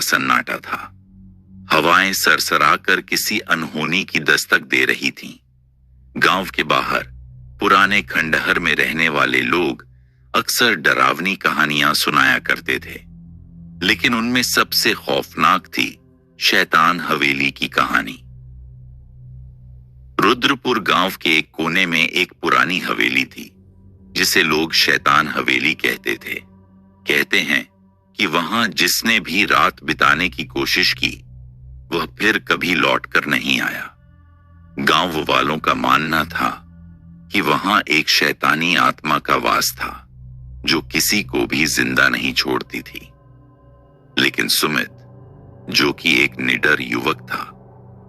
सन्नाटा था। हवाएं सरसराकर किसी अनहोनी की दस्तक दे रही थीं। गांव के बाहर पुराने खंडहर में रहने वाले लोग अक्सर डरावनी कहानियां सुनाया करते थे, लेकिन उनमें सबसे खौफनाक थी शैतान हवेली की कहानी। रुद्रपुर गांव के एक कोने में एक पुरानी हवेली थी, जिसे लोग शैतान हवेली कहते थे। कहते हैं कि वहां जिसने भी रात बिताने की कोशिश की, वह फिर कभी लौटकर नहीं आया। गांव वालों का मानना था कि वहां एक शैतानी आत्मा का वास था, जो किसी को भी जिंदा नहीं छोड़ती थी। लेकिन सुमित, जो कि एक निडर युवक था,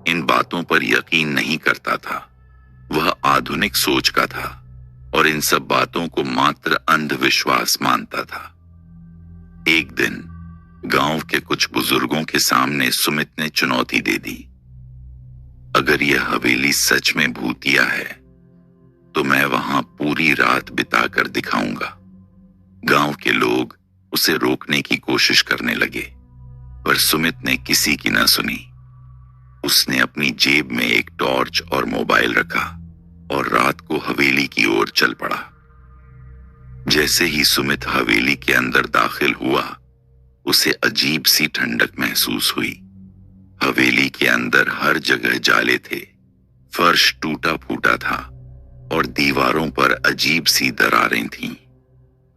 इन बातों पर यकीन नहीं करता था। वह आधुनिक सोच का था और इन सब बातों को मात्र अंधविश्वास मानता था। एक दिन गांव के कुछ बुजुर्गों के सामने सुमित ने चुनौती दे दी। अगर यह हवेली सच में भूतिया है, तो मैं वहां पूरी रात बिताकर दिखाऊंगा। गांव के लोग उसे रोकने की कोशिश करने लगे, पर सुमित ने किसी की न सुनी। उसने अपनी जेब में एक टॉर्च और मोबाइल रखा और रात को हवेली की ओर चल पड़ा। जैसे ही सुमित हवेली के अंदर दाखिल हुआ, उसे अजीब सी ठंडक महसूस हुई। हवेली के अंदर हर जगह जाले थे, फर्श टूटा फूटा था और दीवारों पर अजीब सी दरारें थीं।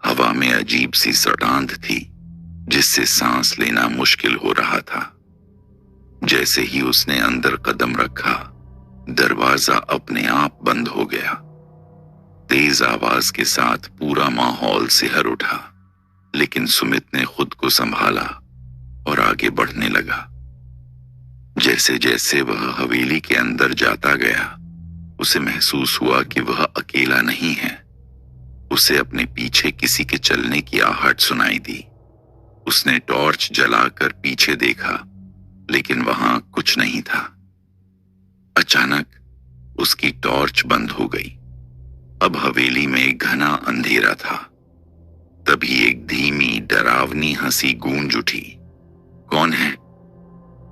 हवा में अजीब सी सटांध थी, जिससे सांस लेना मुश्किल हो रहा था। जैसे ही उसने अंदर कदम रखा, दरवाजा अपने आप बंद हो गया। तेज आवाज के साथ पूरा माहौल सिहर उठा, लेकिन सुमित ने खुद को संभाला और आगे बढ़ने लगा। जैसे जैसे वह हवेली के अंदर जाता गया, उसे महसूस हुआ कि वह अकेला नहीं है। उसे अपने पीछे किसी के चलने की आहट सुनाई दी। उसने टॉर्च जलाकर पीछे देखा, लेकिन वहां कुछ नहीं था। अचानक उसकी टॉर्च बंद हो गई। अब हवेली में घना अंधेरा था। तभी एक धीमी डरावनी हंसी गूंज उठी। कौन है?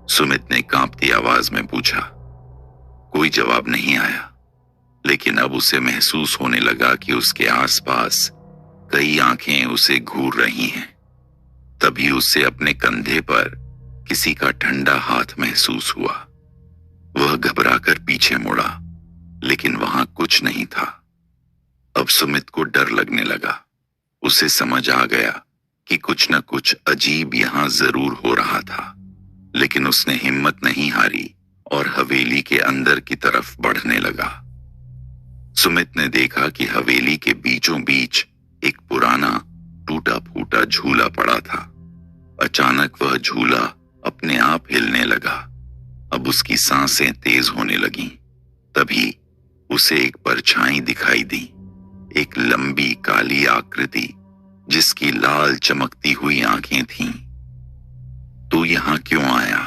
सुमित ने कांपती आवाज में पूछा। कोई जवाब नहीं आया, लेकिन अब उसे महसूस होने लगा कि उसके आसपास कई आंखें उसे घूर रही हैं। तभी उसे अपने कंधे पर किसी का ठंडा हाथ महसूस हुआ। वह घबराकर पीछे मुड़ा, लेकिन वहां कुछ नहीं था। अब सुमित को डर लगने लगा। उसे समझ आ गया कि कुछ न कुछ अजीब यहां जरूर हो रहा था, लेकिन उसने हिम्मत नहीं हारी और हवेली के अंदर की तरफ बढ़ने लगा। सुमित ने देखा कि हवेली के बीचों बीच एक पुराना टूटा फूटा झूला पड़ा था। अचानक वह झूला अपने आप हिलने लगा। अब उसकी सांसें तेज होने लगीं। तभी उसे एक परछाई दिखाई दी, एक लंबी काली आकृति जिसकी लाल चमकती हुई आंखें थीं। तू यहां क्यों आया?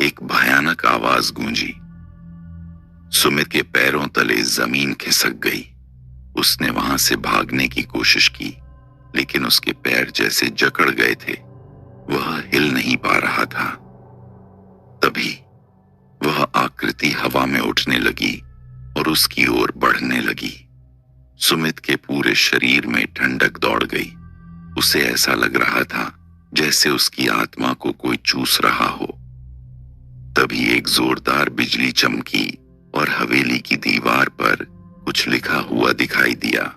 एक भयानक आवाज गूंजी। सुमित के पैरों तले जमीन खिसक गई। उसने वहां से भागने की कोशिश की, लेकिन उसके पैर जैसे जकड़ गए थे। वह हिल नहीं पा रहा था। तभी वह आकृति हवा में उठने लगी और उसकी ओर बढ़ने लगी। सुमित के पूरे शरीर में ठंडक दौड़ गई। उसे ऐसा लग रहा था जैसे उसकी आत्मा को कोई चूस रहा हो। तभी एक जोरदार बिजली चमकी और हवेली की दीवार पर कुछ लिखा हुआ दिखाई दिया।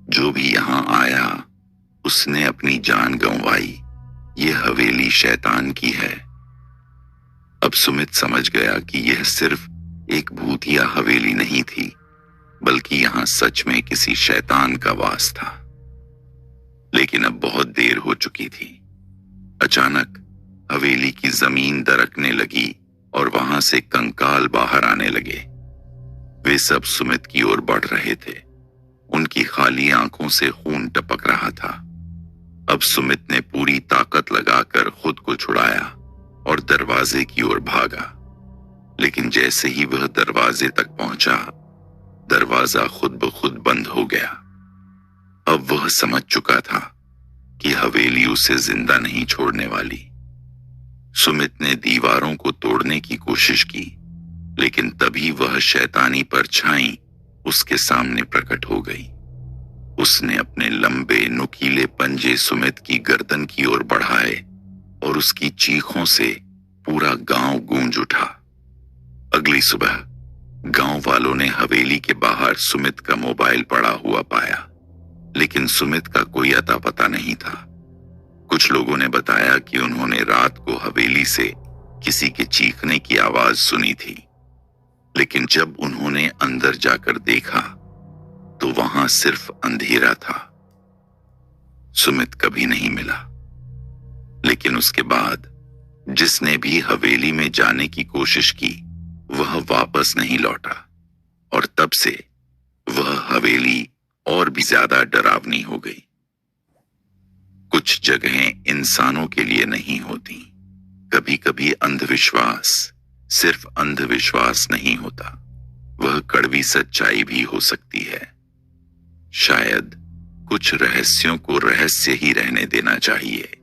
जो भी यहां आया, उसने अपनी जान गंवाई। यह हवेली शैतान की है। अब सुमित समझ गया कि यह सिर्फ एक भूतिया हवेली नहीं थी, बल्कि यहां सच में किसी शैतान का वास था। लेकिन अब बहुत देर हो चुकी थी। अचानक हवेली की जमीन दरकने लगी और वहां से कंकाल बाहर आने लगे। वे सब सुमित की ओर बढ़ रहे थे। उनकी खाली आंखों से खून टपक रहा था। अब सुमित ने पूरी ताकत लगाकर खुद को छुड़ाया और दरवाजे की ओर भागा। लेकिन जैसे ही वह दरवाजे तक पहुंचा, दरवाजा खुद ब खुद बंद हो गया। अब वह समझ चुका था कि हवेली उसे जिंदा नहीं छोड़ने वाली। सुमित ने दीवारों को तोड़ने की कोशिश की, लेकिन तभी वह शैतानी परछाई उसके सामने प्रकट हो गई। उसने अपने लंबे नुकीले पंजे सुमित की गर्दन की ओर बढ़ाए और उसकी चीखों से पूरा गांव गूंज उठा। अगली सुबह गांव वालों ने हवेली के बाहर सुमित का मोबाइल पड़ा हुआ पाया, लेकिन सुमित का कोई अता पता नहीं था। कुछ लोगों ने बताया कि उन्होंने रात को हवेली से किसी के चीखने की आवाज सुनी थी, लेकिन जब उन्होंने अंदर जाकर देखा तो वहां सिर्फ अंधेरा था। सुमित कभी नहीं मिला, लेकिन उसके बाद जिसने भी हवेली में जाने की कोशिश की वह वापस नहीं लौटा, और तब से वह हवेली और भी ज्यादा डरावनी हो गई। कुछ जगहें इंसानों के लिए नहीं होती। कभी कभी अंधविश्वास सिर्फ अंधविश्वास नहीं होता, वह कड़वी सच्चाई भी हो सकती है। शायद कुछ रहस्यों को रहस्य ही रहने देना चाहिए।